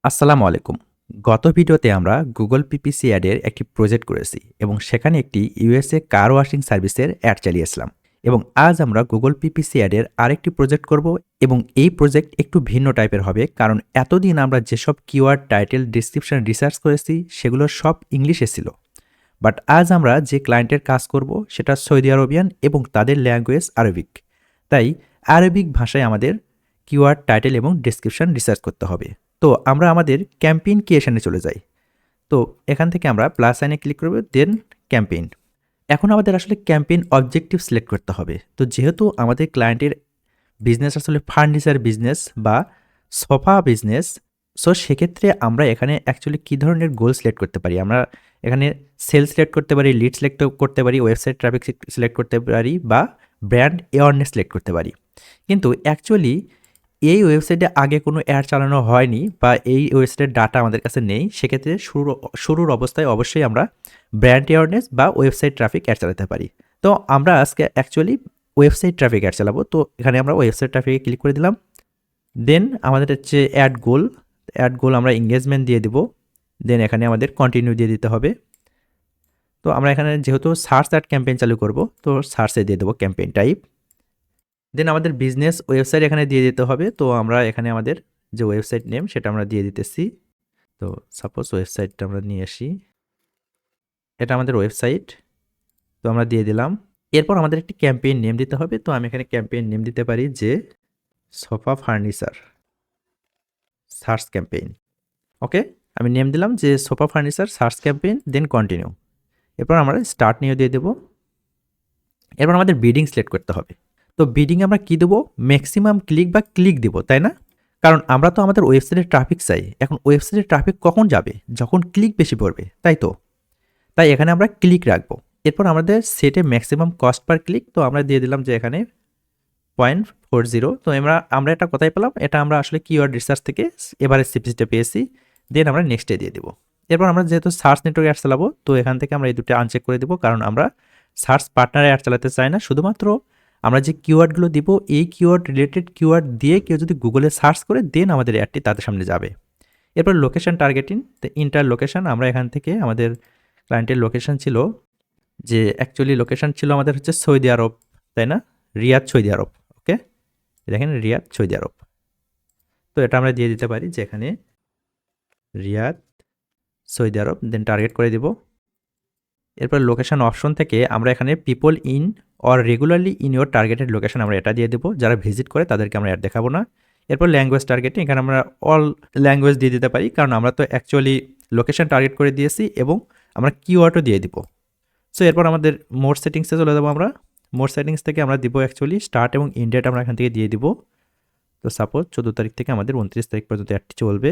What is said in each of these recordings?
আসসালামু আলাইকুম। গত ভিডিওতে আমরা গুগল পিপিসি অ্যাডের একটি প্রজেক্ট করেছি এবং সেখানে একটি ইউএসএ কার ওয়াশিং সার্ভিসের অ্যাড চালিয়েছিলাম। এবং আজ আমরা গুগল পিপিসি অ্যাডের আরেকটি প্রজেক্ট করব এবং এই প্রজেক্ট একটু ভিন্ন টাইপের হবে, কারণ এতদিন আমরা যেসব কিওয়ার্ড, টাইটেল, ডেসক্রিপশন রিসার্চ করেছি সেগুলো সব ইংলিশে ছিল। বাট আজ আমরা যে ক্লায়েন্টের কাজ করব সেটা সৌদি আরবিয়ান এবং তাদের ল্যাঙ্গুয়েজ আরবিক। তাই আরবিক ভাষায় আমাদের কিওয়ার্ড, টাইটেল এবং ডেসক্রিপশন রিসার্চ করতে হবে। তো আমরা আমাদের ক্যাম্পেইন ক্রিয়েশনে চলে যাই। তো এখান থেকে আমরা প্লাস সাইনে ক্লিক করব, দেন ক্যাম্পেইন। এখন আমাদের আসলে ক্যাম্পেইন অবজেক্টিভ সিলেক্ট করতে হবে। তো যেহেতু আমাদের ক্লায়েন্টের বিজনেস আসলে ফার্নিচার বিজনেস বা সোফা বিজনেস, সো সেক্ষেত্রে আমরা এখানে অ্যাকচুয়ালি কী ধরনের গোল সিলেক্ট করতে পারি? আমরা এখানে সেল সিলেক্ট করতে পারি, লিড সিলেক্ট করতে পারি, ওয়েবসাইট ট্রাফিক সিলেক্ট করতে পারি বা ব্র্যান্ড অ্যাওয়ারনেস সিলেক্ট করতে পারি। কিন্তু অ্যাকচুয়ালি এই ওয়েবসাইটে আগে কোনো অ্যাড চালানো হয়নি বা এই ওয়েবসাইটের ডাটা আমাদের কাছে নেই। সেক্ষেত্রে শুরুর অবস্থায় অবশ্যই আমরা ব্র্যান্ড অ্যাওয়ারনেস বা ওয়েবসাইট ট্রাফিক অ্যাড চালাতে পারি। তো আমরা আজকে অ্যাকচুয়ালি ওয়েবসাইট ট্রাফিক অ্যাড চালাবো। তো এখানে আমরা ওয়েবসাইট ট্রাফিকে ক্লিক করে দিলাম। দেন আমাদের হচ্ছে অ্যাড গোল আমরা এঙ্গেজমেন্ট দিয়ে দিব। দেন এখানে আমাদের কন্টিনিউ দিয়ে দিতে হবে। তো আমরা এখানে যেহেতু সার্চ অ্যাড ক্যাম্পেইন চালু করব, তো সার্চে দিয়ে দেবো ক্যাম্পেইন টাইপ। দেন আমাদের বিজনেস ওয়েবসাইট এখানে দিয়ে দিতে হবে। তো আমরা এখানে আমাদের যে ওয়েবসাইট নেম সেটা আমরা দিয়ে দিতেছি। তো সাপোজ ওয়েবসাইটটা আমরা নিয়ে আসি, এটা আমাদের ওয়েবসাইট। তো আমরা দিয়ে দিলাম। এরপর আমাদের একটি ক্যাম্পেইন নেম দিতে হবে। তো আমি এখানে ক্যাম্পেইন নেম দিতে পারি যে sofa furniture search campaign. Okay, আমি নেম দিলাম যে sofa furniture search campaign, then continue. এরপর আমরা স্টার্ট নিয়ে দিয়ে দেবো। এরপর আমাদের বিডিং সিলেক্ট করতে হবে। তো বিডিং আমরা কি দেবো? ম্যাক্সিমাম ক্লিক বা ক্লিক দেবো, তাই না? কারণ আমরা তো আমাদের ওয়েবসাইটের ট্রাফিক চাই। এখন ওয়েবসাইটের ট্রাফিক কখন যাবে? যখন ক্লিক বেশি পড়বে, তাই তো? তাই এখানে আমরা ক্লিক রাখবো। এরপর আমাদের সেটে ম্যাক্সিমাম কস্ট পার ক্লিক, তো আমরা দিয়ে দিলাম যে এখানে 0.40। তো আমরা এটা কোথায় পেলাম? এটা আমরা আসলে কিওয়ার্ড রিসার্চ থেকে এভারেজ সিপিসিটা পেয়েছি। দেন আমরা নেক্সটে দিয়ে দেবো। এরপর আমরা যেহেতু সার্চ নেটওয়ার্ক অ্যাড চালাবো, তো এখান থেকে আমরা এই দুটো আনচেক করে দেবো, কারণ আমরা সার্চ পার্টনারে অ্যাড চালাতে চাই না। শুধুমাত্র আমরা যে কিওয়ার্ডগুলো দিব, এই কিওয়ার্ড রিলেটেড কিওয়ার্ড দিয়ে কেউ যদি গুগলে সার্চ করে, দেন আমাদের অ্যাডটি তাদের সামনে যাবে। এরপর লোকেশন টার্গেটিং, তো ইন্টার লোকেশন আমরা এখান থেকে আমাদের ক্লায়েন্টের লোকেশন ছিল, যে অ্যাকচুয়ালি লোকেশন ছিল আমাদের হচ্ছে সৌদি আরব, তাই না? রিয়াদ, সৌদি আরব। ওকে, দেখেন রিয়াদ, সৌদি আরব। তো এটা আমরা দিয়ে দিতে পারি যে এখানে রিয়াদ, সৌদি আরব, দেন টার্গেট করে দিব। এরপর লোকেশন অপশন থেকে আমরা এখানে people in or regularly in your targeted location আমরা এটা দিয়ে দেবো। যারা ভিজিট করে তাদেরকে আমরা অ্যাড দেখাবো না। এরপর ল্যাঙ্গুয়েজ টার্গেটিং, এখানে আমরা অল ল্যাঙ্গুয়েজ দিয়ে দিতে পারি, কারণ আমরা তো অ্যাকচুয়ালি লোকেশন টার্গেট করে দিয়েছি এবং আমরা কিওয়ার্ডও দিয়ে দিব। সো এরপর আমাদের মোর সেটিংসে চলে যাবো। আমরা মোর সেটিংস থেকে আমরা দিব অ্যাকচুয়ালি স্টার্ট এবং ইন ডেট আমরা এখান থেকে দিয়ে দিব। তো সাপোজ 14 তারিখ থেকে আমাদের 29 তারিখ পর্যন্ত অ্যাডটি চলবে।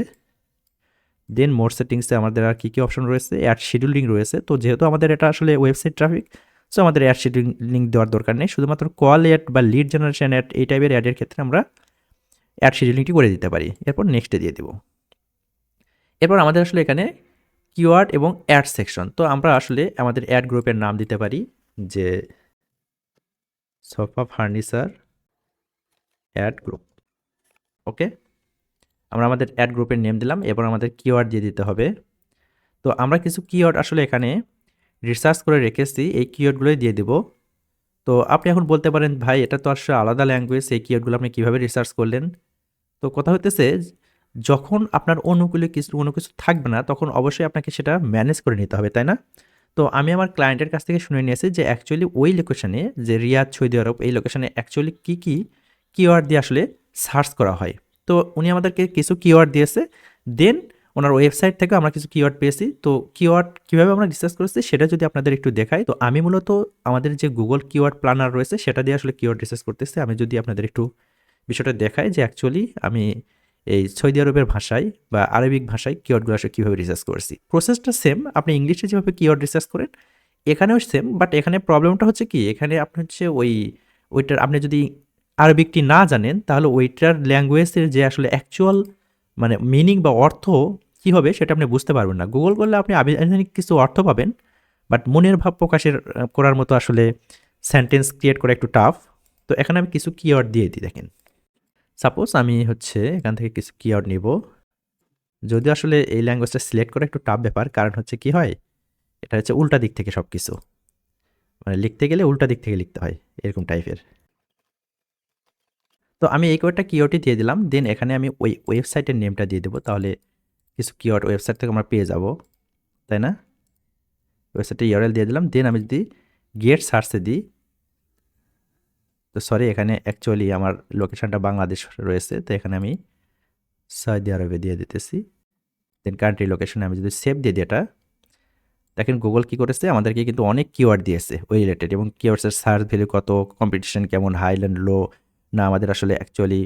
দেন মোর সেটিংসে আমাদের আর কী কী অপশন রয়েছে? অ্যাড শিডিউলিং রয়েছে। তো যেহেতু আমাদের এটা আসলে ওয়েবসাইট ট্রাফিক, সো আমাদের অ্যাড শিডিউলিং দেওয়ার দরকার নেই। শুধুমাত্র কল অ্যাড বা লিড জেনারেশন অ্যাড, এই টাইপের অ্যাডের ক্ষেত্রে আমরা অ্যাড শিডিউলিংটি করে দিতে পারি। এরপর নেক্সটে দিয়ে দেব। এরপর আমাদের আসলে এখানে কিওয়ার্ড এবং অ্যাড সেকশন। তো আমরা আসলে আমাদের অ্যাড গ্রুপের নাম দিতে পারি যে সোফা ফার্নিচার অ্যাড গ্রুপ। ওকে, আমরা আমাদের অ্যাড গ্রুপের নেম দিলাম। এবার আমাদের কিওয়ার্ড দিয়ে দিতে হবে। তো আমরা কিছু কিওয়ার্ড আসলে এখানে রিসার্চ করে রেখেছি, এই কিওয়ার্ডগুলোই দিয়ে দেব। তো আপনি এখন বলতে পারেন, ভাই এটা তো আসলে আলাদা ল্যাঙ্গুয়েজ, এই কিওয়ার্ডগুলো আপনি কীভাবে রিসার্চ করলেন? তো কথা হতেছে, যখন আপনার অনুকূলে কোনো কিছু থাকবে না, তখন অবশ্যই আপনাকে সেটা ম্যানেজ করে নিতে হবে, তাই না? তো আমি আমার ক্লায়েন্টের কাছ থেকে শুনে নিয়েছি যে অ্যাকচুয়ালি ওই লোকেশনে, যে রিয়াদ, সৌদি আরব, এই লোকেশনে অ্যাকচুয়ালি কী কী কিওয়ার্ড দিয়ে আসলে সার্চ করা হয়। তো উনি আমাদেরকে কিছু কিওয়ার্ড দিয়েছে। দেন ওনার ওয়েবসাইট থেকে আমরা কিছু কিওয়ার্ড পেয়েছি। তো কিওয়ার্ড কীভাবে আমরা রিসার্চ করেছি সেটা যদি আপনাদের একটু দেখাই, তো আমি মূলত আমাদের যে গুগল কিওয়ার্ড প্ল্যানার রয়েছে সেটা দিয়ে আসলে কিওয়ার্ড রিসার্চ করতেছি। আমি যদি আপনাদের একটু বিষয়টা দেখাই যে অ্যাকচুয়ালি আমি এই সৌদি আরবের ভাষায় বা আরবিক ভাষায় কিওয়ার্ডগুলো আসলে কীভাবে রিসার্চ করেছি। প্রসেসটা সেম, আপনি ইংলিশে যেভাবে কিওয়ার্ড রিসার্চ করেন এখানেও সেম, বাট এখানে প্রবলেমটা হচ্ছে কি, এখানে আপনি হচ্ছে ওইটার আপনি যদি আরবিকটি না জানেন, তাহলে ওইটার ল্যাঙ্গুয়েজের যে আসলে অ্যাকচুয়াল মানে মিনিং বা অর্থ কী হবে সেটা আপনি বুঝতে পারবেন না। গুগল করলে আপনি আনুষ্ঠানিক কিছু অর্থ পাবেন, বাট মনের ভাব প্রকাশের করার মতো আসলে সেন্টেন্স ক্রিয়েট করা একটু টাফ। তো এখানে আমি কিছু কিওয়ার্ড দিয়ে দিই। দেখেন, সাপোজ আমি হচ্ছে এখান থেকে কিছু কিওয়ার্ড নিব। যদিও আসলে এই ল্যাঙ্গুয়েজটা সিলেক্ট করা একটু টাফ ব্যাপার, কারণ হচ্ছে কি হয়, এটা হচ্ছে উল্টা দিক থেকে সব কিছু, মানে লিখতে গেলে উল্টা দিক থেকে লিখতে হয়, এরকম টাইপের। তো আমি এই কয়েকটা কিওয়ার্ডই দিয়ে দিলাম, দেন এখানে আমি ওই ওয়েবসাইটের নেমটা দিয়ে দেবো, তাহলে কিছু কিওয়ার্ড ওয়েবসাইট থেকে আমরা পেয়ে যাব, তাই না? ওয়েবসাইটে ইউআরএল দিয়ে দিলাম, দেন আমি যদি গেট সার্চে দিই, তো সরি এখানে অ্যাকচুয়ালি আমার লোকেশনটা বাংলাদেশ রয়েছে, তো এখানে আমি সৌদি আরবে দিয়ে দিতেছি। দেন কান্ট্রি লোকেশনে আমি যদি সেভ দিয়ে দিই এটা, দেখেন গুগল কি করেছে, আমাদেরকে কিন্তু অনেক কিওয়ার্ড দিয়েছে ওই রিলেটেড, এবং কিওয়ার্ডসের সার্চ ভ্যালু কত, কম্পিটিশন কেমন, হাই অ্যান্ড লো, না আমাদের আসলে অ্যাকচুয়ালি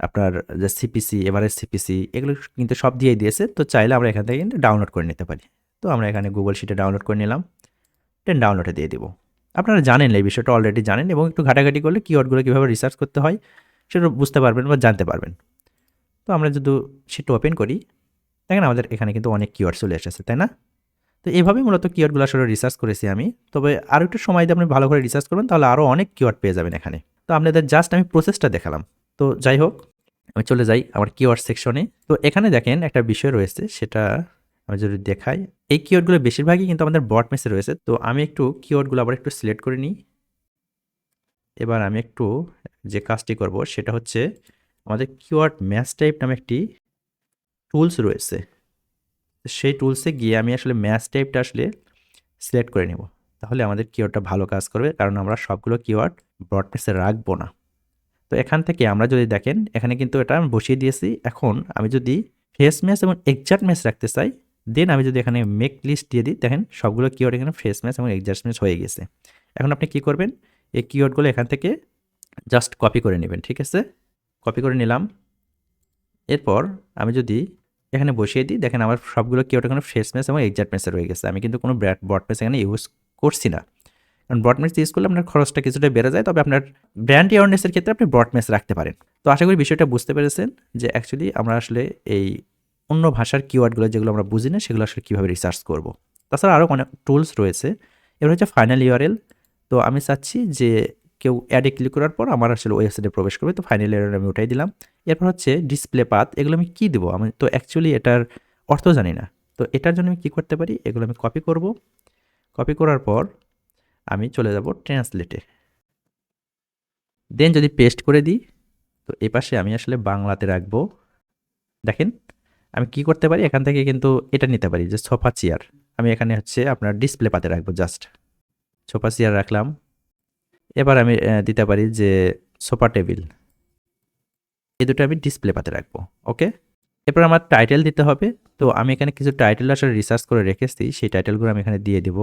আপনার যে সিপিসি, এভারেজ সিপিসি, এগুলো কিন্তু সব দিয়েই দিয়েছে। তো চাইলে আমরা এখান থেকে কিন্তু ডাউনলোড করে নিতে পারি। তো আমরা এখানে গুগল শিটে ডাউনলোড করে নিলাম, দেন ডাউনলোডে দিয়ে দিব। আপনারা জানেন এই বিষয়টা, অলরেডি জানেন, এবং একটু ঘাটাঘাটি করলে কিওয়ার্ডগুলো কীভাবে রিসার্চ করতে হয় সেটা বুঝতে পারবেন বা জানতে পারবেন। তো আমরা যদি শিটটা ওপেন করি, দেখেন আমাদের এখানে কিন্তু অনেক কিওয়ার্ড চলে এসেছে, তাই না? তো এইভাবেই মূলত কিওয়ার্ডগুলো আসলে রিসার্চ করেছি আমি। তবে আরও একটু সময় দিয়ে আপনি ভালো করে রিসার্চ করবেন, তাহলে আরও অনেক কিওয়ার্ড পেয়ে যাবেন এখানে। তো আপনাদের জাস্ট আমি প্রসেসটা দেখালাম। তো যাই হোক, আমি চলে যাই আমার কিওয়ার্ড সেকশনে। তো এখানে দেখেন একটা বিষয় রয়েছে, সেটা আমি যদি দেখাই, এই কিওয়ার্ডগুলো বেশিরভাগই কিন্তু আমাদের বট মেসে রয়েছে। তো আমি একটু কিওয়ার্ডগুলো আবার একটু সিলেক্ট করে নিই। এবার আমি একটু যে কাজটি করব সেটা হচ্ছে, আমাদের কিওয়ার্ড ম্যাচ টাইপ নামে একটি টুলস রয়েছে, সেই টুলসে গিয়ে আমি আসলে ম্যাচ টাইপটা আসলে সিলেক্ট করে নেব। তাহলে আমাদের কিওয়ার্ডটা ভালো কাজ করবে, কারণ আমরা সবগুলো কিওয়ার্ড ব্রডমেসে রাখবো না। তো এখান থেকে আমরা যদি দেখেন, এখানে কিন্তু এটা আমি বসিয়ে দিয়েছি। এখন আমি যদি ফ্রেশ ম্যাচ এবং এক্সাক্ট ম্যাচ রাখতে চাই, দেন আমি যদি এখানে মেক লিস্ট দিয়ে দিই, দেখেন সবগুলো কিওয়ার্ড এখানে ফ্রেশ ম্যাচ এবং এক্সাক্ট ম্যাচ হয়ে গেছে। এখন আপনি কি করবেন, এই কিওয়ার্ডগুলো এখান থেকে জাস্ট কপি করে নেবেন, ঠিক আছে? কপি করে নিলাম। এরপর আমি যদি এখানে বসিয়ে দিই, দেখেন আমার সবগুলো কিওয়ার্ড এখানে ফ্রেশ ম্যাচ এবং এক্সাক্ট ম্যাচে রয়ে গেছে। আমি কিন্তু কোনো ব্রড ম্যাচ এখানে ইউজ করছি না, কারণ ব্রড ম্যাচ ইউজ করলে আপনার খরচটা কিছুটা বেড়ে যায়। তবে আপনার ব্র্যান্ড অ্যাওয়ারনেসের ক্ষেত্রে আপনি ব্রড ম্যাচ রাখতে পারেন। তো আশা করি বিষয়টা বুঝতে পেরেছেন, যে অ্যাকচুয়ালি আমরা আসলে এই অন্য ভাষার কিওয়ার্ডগুলো যেগুলো আমরা বুঝি না, সেগুলো আসলে কীভাবে রিসার্চ করব। তাছাড়া আরও অনেক টুলস রয়েছে। এবার হচ্ছে ফাইনাল ইউআরএল। তো আমি চাচ্ছি যে কেউ অ্যাডে ক্লিক করার পর আমার আসলে ওয়েবসাইটে প্রবেশ করবে, তো ফাইনাল ইউআরএল আমি ওটাই দিলাম। এরপর হচ্ছে ডিসপ্লে পাথ, এগুলো আমি কী দেবো, আমি তো অ্যাকচুয়ালি এটার অর্থ জানি না। তো এটার জন্য আমি কী করতে পারি, এগুলো আমি কপি করব। কপি করার পর আমি চলে যাব ট্রান্সলেটে, দেন যদি পেস্ট করে দিই, তো এই পাশে আমি আসলে বাংলাতে রাখবো। দেখেন আমি কি করতে পারি, এখান থেকে কিন্তু এটা নিতে পারি যে সোফা চেয়ার, আমি এখানে হচ্ছে আপনার ডিসপ্লে পাতে রাখবো, জাস্ট সোফা চেয়ার রাখলাম। এবার আমি দিতে পারি যে সোফা টেবিল, এই দুটো আমি ডিসপ্লে পাতে রাখবো। ওকে, এরপর আমার টাইটেল দিতে হবে। তো আমি এখানে কিছু টাইটেল আসলে রিসার্চ করে রেখেছি, সেই টাইটেলগুলো আমি এখানে দিয়ে দিব।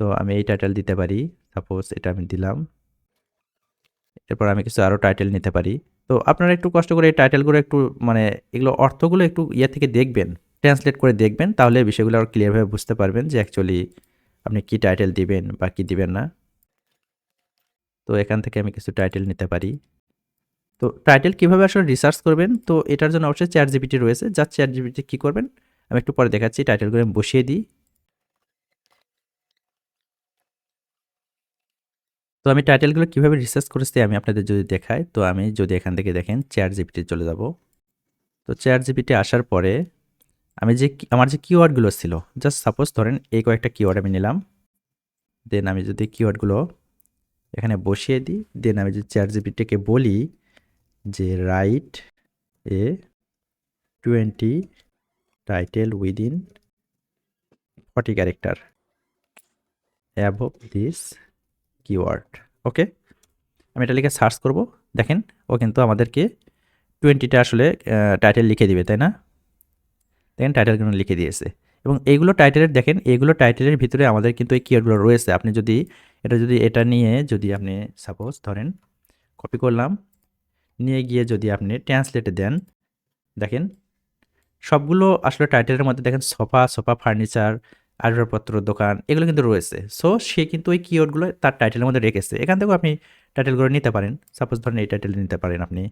তো আমি এই টাইটেল দিতে পারি, সাপোজ এটা আমি দিলাম। এরপর আমি কিছু আরও টাইটেল নিতে পারি। তো আপনারা একটু কষ্ট করে এই টাইটেলগুলো একটু, মানে এগুলো অর্থগুলো একটু ইয়ে থেকে দেখবেন, ট্রান্সলেট করে দেখবেন, তাহলে বিষয়গুলো আরও ক্লিয়ারভাবে বুঝতে পারবেন যে অ্যাকচুয়ালি আপনি কী টাইটেল দিবেন বা কী দিবেন না। তো এখান থেকে আমি কিছু টাইটেল নিতে পারি। তো টাইটেল কীভাবে আসলে রিসার্চ করবেন, তো এটার জন্য অবশ্যই চ্যাট জিপিটি রয়েছে। জাস্ট চ্যাট জিপিটি কী করবেন, আমি একটু পরে দেখাচ্ছি। টাইটেলগুলো আমি বসিয়ে দিই। তো আমি টাইটেলগুলো কীভাবে রিসার্চ করেছি আমি আপনাদের যদি দেখাই, তো আমি যদি এখান থেকে দেখেন চ্যাট জিপিটি চলে যাব। তো চ্যাট জিপিটি আসার পরে আমি যে আমার যে কিওয়ার্ডগুলো ছিল, জাস্ট সাপোজ ধরেন এই কয়েকটা কিওয়ার্ড আমি নিলাম। দেন আমি যদি কিওয়ার্ডগুলো এখানে বসিয়ে দিই, দেন আমি যদি চ্যাট জিপিটিকে বলি যে write a 20 title within 40 character above this keyword. Okay, আমি এটা লিখে সার্চ করব। দেখেন ও কিন্তু আমাদেরকে 20টা আসলে টাইটেল লিখে দিবে, তাই না? দেখেন টাইটেলগুলো লিখে দিয়েছে, এবং এইগুলো টাইটেলের, দেখেন এইগুলো টাইটেলের ভিতরে আমাদের কিন্তু এই কিওয়ার্ডগুলো রয়েছে। আপনি যদি এটা নিয়ে যদি আপনি সাপোজ ধরেন কপি করলাম, নিয়ে গিয়ে যদি আপনি ট্রান্সলেটে দেন, দেখেন সবগুলো আসলে টাইটেলের মধ্যে দেখেন সোফা ফার্নিচার, আসবাবপত্র দোকান, এগুলো কিন্তু রয়েছে। সো সে কিন্তু ওই কিওয়ার্ডগুলো তার টাইটেলের মধ্যে রেখেছে। এখান থেকেও আপনি টাইটেলগুলো নিতে পারেন। সাপোজ ধরেন এই টাইটেল নিতে পারেন আপনি।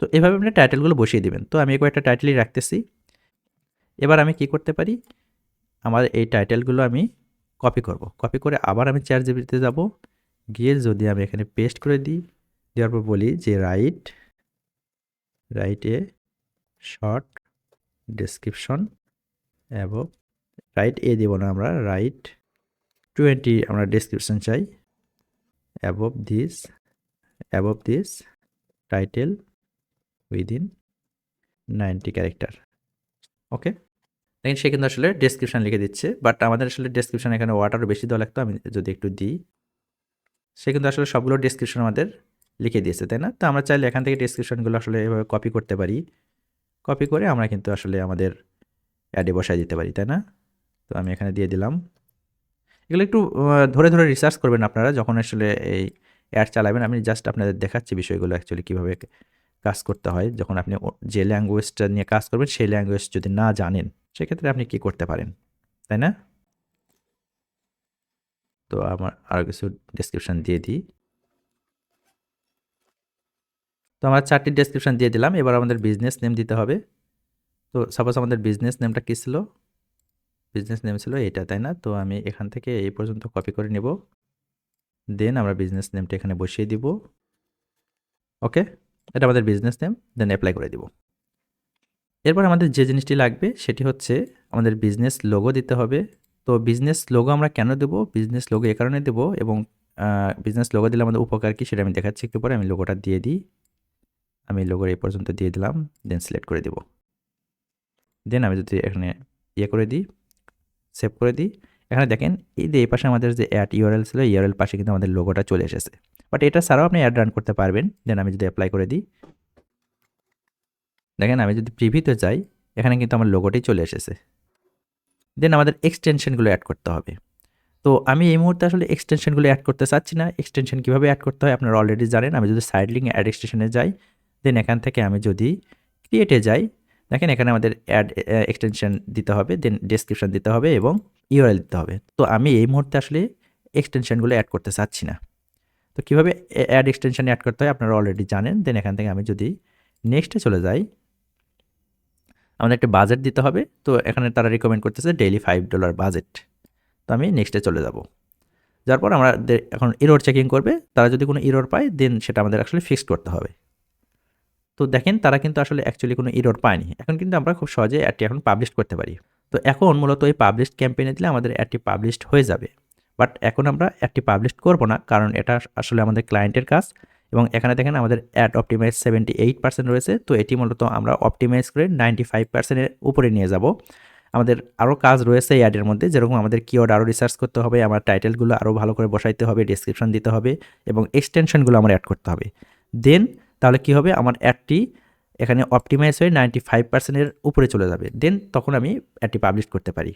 তো এভাবে আপনি টাইটেলগুলো বসিয়ে দিবেন। তো আমি কয়েকটা টাইটেলই রাখতেছি। এবার আমি কি করতে পারি, আমার এই টাইটেলগুলো আমি কপি করব। কপি করে আবার আমি চ্যাট জিপিটিতে যাব, গিয়ে যদি আমি এখানে পেস্ট করে দিই, দেওয়ার পর বলি যে write a short description above write a দেব না, আমরা রাইট 20 আমরা ডেসক্রিপশন চাই, above this title within 90 character. Okay, দেখেন সে কিন্তু আসলে ডেসক্রিপশন লিখে দিচ্ছে, বাট আমাদের আসলে ডেসক্রিপশন এখানে ওয়াটারও বেশি দেওয়া লাগতো। আমি যদি একটু দিই, সে কিন্তু আসলে সবগুলো ডেসক্রিপশন আমাদের লিখে দিয়েছে, তাই না? তো আমরা চাইলে এখান থেকে ডেসক্রিপশনগুলো আসলে এভাবে কপি করতে পারি, কপি করে আমরা কিন্তু আসলে আমাদের অ্যাডে বসায় দিতে পারি, তাই না? তো আমি এখানে দিয়ে দিলাম। এগুলো একটু ধরে ধরে রিসার্চ করবেন আপনারা যখন আসলে এই অ্যাড চালাবেন। আমি জাস্ট আপনাদের দেখাচ্ছি বিষয়গুলো অ্যাকচুয়ালি কীভাবে কাজ করতে হয়। যখন আপনি যে ল্যাঙ্গুয়েজটা নিয়ে কাজ করবেন সেই ল্যাঙ্গুয়েজ যদি না জানেন, সেক্ষেত্রে আপনি কি করতে পারেন, তাই না? তো আমার আরও কিছু ডেসক্রিপশন দিয়ে দিই। তো আমরা 4টি ডেসক্রিপশন দিয়ে দিলাম। এবার আমাদের বিজনেস নেম দিতে হবে। তো সাপোজ আমাদের বিজনেস নেমটা কী ছিল? বিজনেস নেম ছিল এটা, তাই না? তো আমি এখান থেকে এই পর্যন্ত কপি করে নেব, দেন আমরা বিজনেস নেমটা এখানে বসিয়ে দিব। ওকে, এটা আমাদের বিজনেস নেম, দেন অ্যাপ্লাই করে দিব। এরপর আমাদের যে জিনিসটি লাগবে সেটি হচ্ছে আমাদের বিজনেস লোগো দিতে হবে। তো বিজনেস লোগো আমরা কেন দেবো? বিজনেস লোগো এ কারণে দেবো, এবং বিজনেস লোগো দিলে আমাদের উপকার কী সেটা আমি দেখাচ্ছি একটু পরে। আমি লোগোটা দিয়ে দিই, আমি লোগোর এই পর্যন্ত দিয়ে দিলাম, দেন সিলেক্ট করে দেব। দেন আমি যদি এখানে করে দিই, সেভ করে দিই, এখানে দেখেন এই যে এই পাশে আমাদের যে অ্যাড ইউআরএল ছিল, ইউআরএল পাশে কিন্তু আমাদের লোগোটা চলে এসেছে। বাট এটা ছাড়াও আপনি অ্যাড রান করতে পারবেন। দেন আমি যদি অ্যাপ্লাই করে দিই, দেখেন আমি যদি প্রিভিউতে যাই, এখানে কিন্তু আমার লোগোটি চলে এসেছে। দেন আমাদের এক্সটেনশনগুলো অ্যাড করতে হবে। তো আমি এই মুহূর্তে আসলে এক্সটেনশনগুলো অ্যাড করতে চাচ্ছি না। এক্সটেনশন কীভাবে অ্যাড করতে হয় আপনারা অলরেডি জানেন। আমি যদি সাইড লিঙ্ক অ্যাড এক্সটেনশনে যাই, দেন এখান থেকে আমি যদি ক্রিয়েটে যাই, দেখেন এখানে আমাদের অ্যাড এক্সটেনশন দিতে হবে, দেন ডেসক্রিপশন দিতে হবে এবং ইউআরএল দিতে হবে। তো আমি এই মুহূর্তে আসলে এক্সটেনশনগুলো অ্যাড করতে চাচ্ছি না। তো কীভাবে অ্যাড এক্সটেনশন অ্যাড করতে হয় আপনারা অলরেডি জানেন। দেন এখান থেকে আমি যদি নেক্সটে চলে যাই, আমাদের একটা বাজেট দিতে হবে। তো এখানে তারা রিকমেন্ড করতেছে ডেইলি $5 বাজেট। তো আমি নেক্সটে চলে যাব। যার পর আমাদের এখন এরর চেকিং করবে। তারা যদি কোনো এরর পায়, দেন সেটা আমাদের আসলে ফিক্সড করতে হবে। তো দেখেন তারা কিন্তু আসলে অ্যাকচুয়ালি কোনো এরর পায়নি। এখন কিন্তু আমরা খুব সহজে অ্যাডটি এখন পাবলিশ করতে পারি। তো এখন মূলত এই পাবলিশড ক্যাম্পেইনে দিলে আমাদের অ্যাডটি পাবলিশড হয়ে যাবে। বাট এখন আমরা অ্যাডটি পাবলিশ করব না, কারণ এটা আসলে আমাদের ক্লায়েন্টের কাজ। এবং এখানে দেখেন আমাদের অ্যাড অপটিমাইজ 78% রয়েছে। তো এটি মূলত আমরা অপটিমাইজ করে 95% এর উপরে নিয়ে যাব। আমাদের আরও কাজ রয়েছে এই অ্যাডের মধ্যে, যেরকম আমাদের কিওয়ার্ড আরও রিসার্চ করতে হবে, আমার টাইটেলগুলো আরও ভালো করে বসাইতে হবে, ডেসক্রিপশন দিতে হবে এবং এক্সটেনশনগুলো আমার অ্যাড করতে হবে। দেন তাহলে কী হবে, আমার অ্যাডটি এখানে অপটিমাইজ হয়ে 95% এর উপরে চলে যাবে। দেন তখন আমি অ্যাডটি পাবলিশ করতে পারি।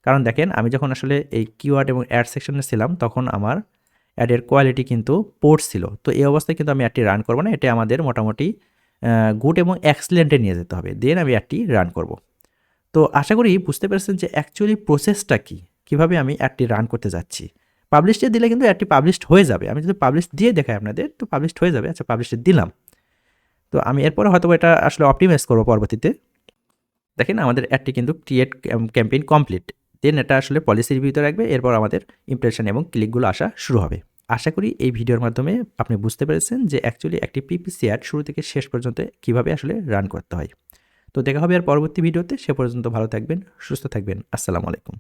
কারণ দেখেন আমি যখন আসলে এই কিওয়ার্ড এবং অ্যাড সেকশনে ছিলাম, তখন আমার অ্যাডের কোয়ালিটি কিন্তু পোর ছিল। তো এই অবস্থায় কিন্তু আমি অ্যাডটি রান করব না। এটা আমাদের মোটামুটি গুড এবং এক্সেলেন্টে নিয়ে যেতে হবে। দেন আমি অ্যাডটি রান করব। তো আশা করি বুঝতে পেরেছেন যে অ্যাকচুয়ালি প্রসেসটা কী, কীভাবে আমি অ্যাডটি রান করতে যাচ্ছি। পাবলিশে দিলে কিন্তু অ্যাডটি পাবলিশড হয়ে যাবে। আমি যদি পাবলিশ দিয়ে দেখাই আপনাদের, তো পাবলিশড হয়ে যাবে। আচ্ছা, পাবলিশে দিলাম। তো আমি এরপরে হয়তো এটা আসলে অপটিমাইজ করবো পরবর্তীতে। দেখেন আমাদের অ্যাডটি কিন্তু ক্রিয়েট ক্যাম্পেইন কমপ্লিট। দেন এটা আসলে পলিসি রিভিউতে রাখবে। এরপর আমাদের ইমপ্রেশন এবং ক্লিকগুলো আসা শুরু হবে। আশা করি এই ভিডিওর মাধ্যমে আপনি বুঝতে পেরেছেন যে অ্যাকচুয়ালি একটি পিপিসি অ্যাড শুরু থেকে শেষ পর্যন্ত কীভাবে আসলে রান করতে হয়। তো দেখা হবে আর পরবর্তী ভিডিওতে। সে পর্যন্ত ভালো থাকবেন, সুস্থ থাকবেন। আসসালামু আলাইকুম।